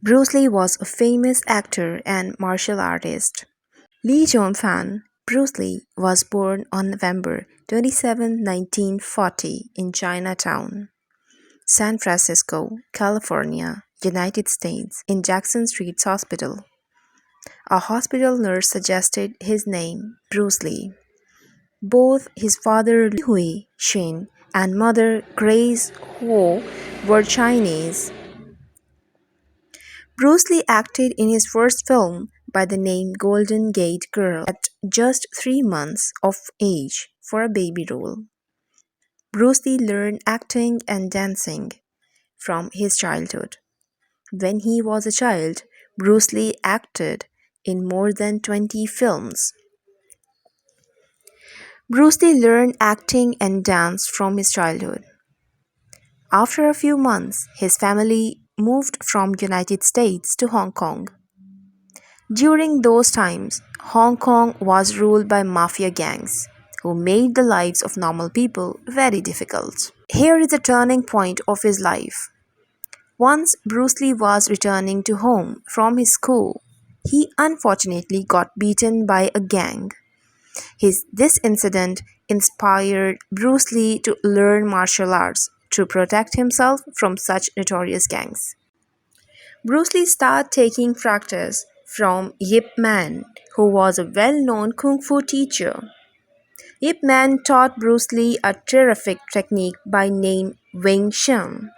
Bruce Lee was a famous actor and martial artist. Lee Jong-fan, Bruce Lee, was born on November 27, 1940 in Chinatown, San Francisco, California, United States, in Jackson Street's hospital. A hospital nurse suggested his name, Bruce Lee. Both his father Li Hui Shin and mother Grace Ho were Chinese. Bruce Lee acted in his first film by the name Golden Gate Girl at just 3 months of age for a baby role. Bruce Lee learned acting and dancing from his childhood. When he was a child, Bruce Lee acted in more than 20 films. Bruce Lee learned acting and dance from his childhood. After a few months, his family moved from United States to Hong Kong. During those times, Hong Kong was ruled by mafia gangs who made the lives of normal people very difficult. Here is a turning point of his life. Once Bruce Lee was returning to home from his school, he unfortunately got beaten by a gang. This incident inspired Bruce Lee to learn martial arts to protect himself from such notorious gangs. Bruce Lee started taking practice from Yip Man, who was a well known kung fu teacher. Yip Man taught Bruce Lee a terrific technique by name Wing Chun.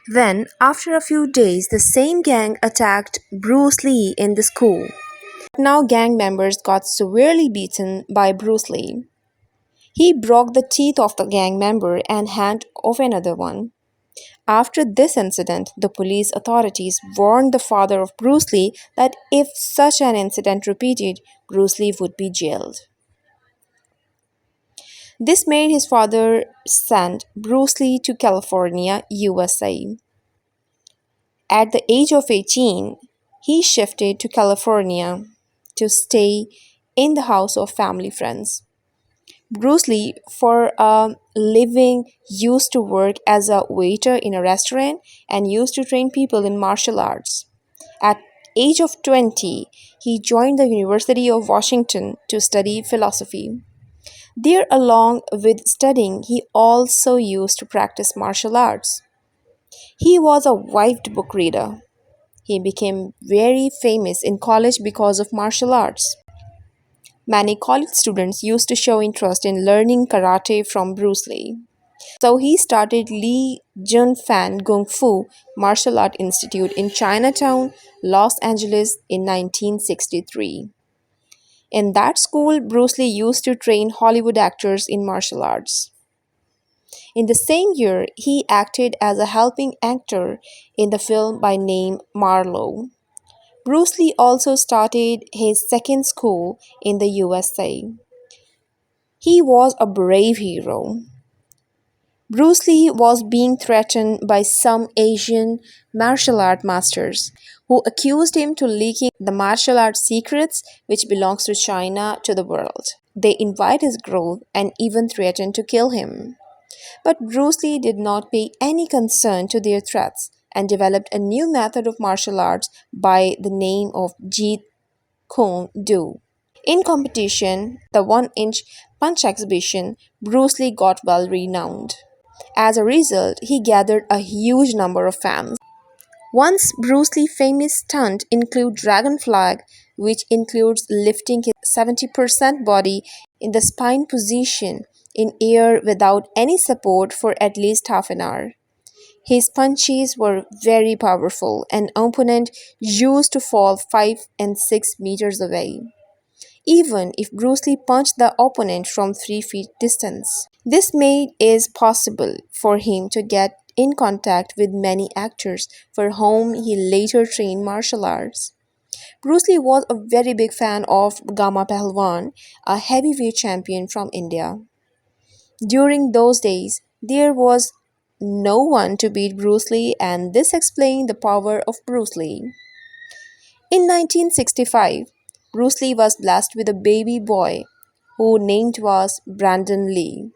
Then, after a few days, the same gang attacked Bruce Lee in the school. Now, gang members got severely beaten by Bruce Lee. He broke the teeth of the gang member and hand of another one. After this incident, the police authorities warned the father of Bruce Lee that if such an incident repeated, Bruce Lee would be jailed. This made his father send Bruce Lee to California, USA. At the age of 18, he shifted to California to stay in the house of family friends. Bruce Lee, for a living, used to work as a waiter in a restaurant and used to train people in martial arts. At age of 20, he joined the University of Washington to study philosophy. There, along with studying, he also used to practice martial arts. He was a avid book reader. He became very famous in college because of martial arts. Many college students used to show interest in learning karate from Bruce Lee. So he started Lee Jun Fan Kung Fu Martial Art Institute in Chinatown, Los Angeles in 1963. In that school, Bruce Lee used to train Hollywood actors in martial arts. In the same year, he acted as a helping actor in the film by name Marlowe. Bruce Lee also started his second school in the USA. He was a brave hero. Bruce Lee was being threatened by some Asian martial art masters who accused him to leaking the martial art secrets which belongs to China to the world. They envied his growth and even threatened to kill him. But Bruce Lee did not pay any concern to their threats and developed a new method of martial arts by the name of Jeet Kune Do. In competition, the 1-inch punch exhibition, Bruce Lee got well renowned. As a result, he gathered a huge number of fans. Once Bruce Lee's famous stunt include dragon flag, which includes lifting his 70% body in the spine position in air without any support for at least half an hour. His punches were very powerful, and opponent used to fall 5 and 6 meters away, even if Bruce Lee punched the opponent from 3 feet distance. This made it possible for him to get in contact with many actors for whom he later trained martial arts. Bruce Lee was a very big fan of Gama Pahalwan, a heavyweight champion from India. During those days, there was no one to beat Bruce Lee, and this explained the power of Bruce Lee. In 1965, Bruce Lee was blessed with a baby boy who named was Brandon Lee.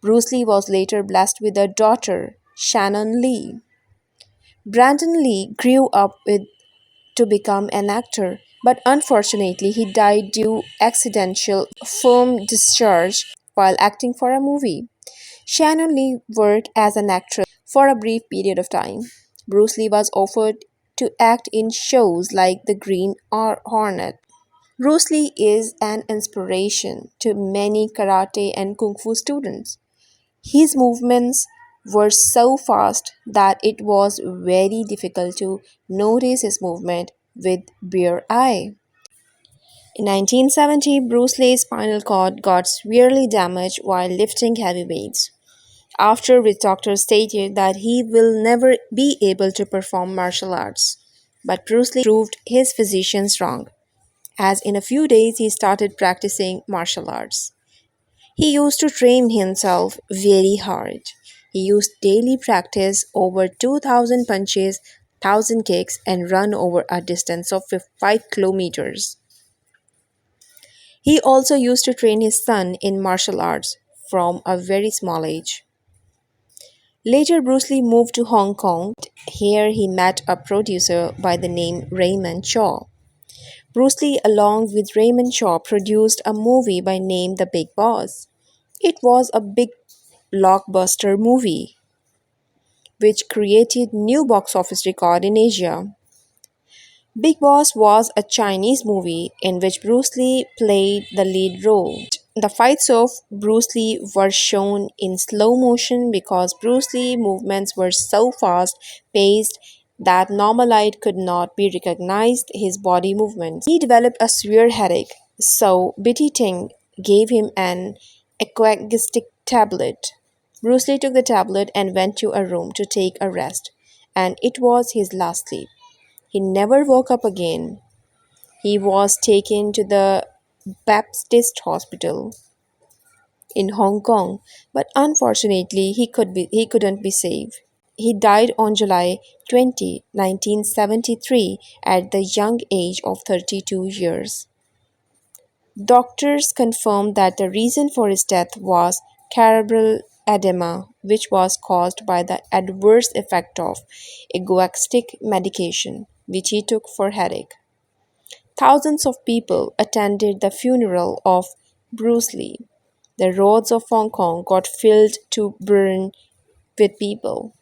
Bruce Lee was later blessed with a daughter, Shannon Lee. Brandon Lee grew up to become an actor, but unfortunately he died due accidental film discharge while acting for a movie. Shannon Lee worked as an actress for a brief period of time. Bruce Lee was offered to act in shows like The Green Hornet. Bruce Lee is an inspiration to many karate and kung fu students. His movements were so fast that it was very difficult to notice his movement with bare eye. In 1970, Bruce Lee's spinal cord got severely damaged while lifting heavy weights, after which doctors stated that he will never be able to perform martial arts. But Bruce Lee proved his physicians wrong, as in a few days he started practicing martial arts. He used to train himself very hard. He used daily practice over 2000 punches, 1000 kicks, and run over a distance of 5 kilometers. He also used to train his son in martial arts from a very small age. Later, Bruce Lee moved to Hong Kong. Here, he met a producer by the name Raymond Shaw. Bruce Lee, along with Raymond Shaw, produced a movie by name The Big Boss. It was a big blockbuster movie which created new box office record in Asia. Big Boss was a Chinese movie in which Bruce Lee played the lead role. The fights of Bruce Lee were shown in slow motion because Bruce Lee movements were so fast paced that normal eye could not be recognized his body movements. He developed a severe headache, so Bitty Ting gave him an aquagistic tablet. Bruce Lee took the tablet and went to a room to take a rest, and it was his last sleep. He never woke up again. He was taken to the Baptist Hospital in Hong Kong, but unfortunately he couldn't be saved. He died on July 20, 1973 at the young age of 32 years. Doctors confirmed that the reason for his death was cerebral edema, which was caused by the adverse effect of egoistic medication, which he took for headache. Thousands of people attended the funeral of Bruce Lee. The roads of Hong Kong got filled to burn with people.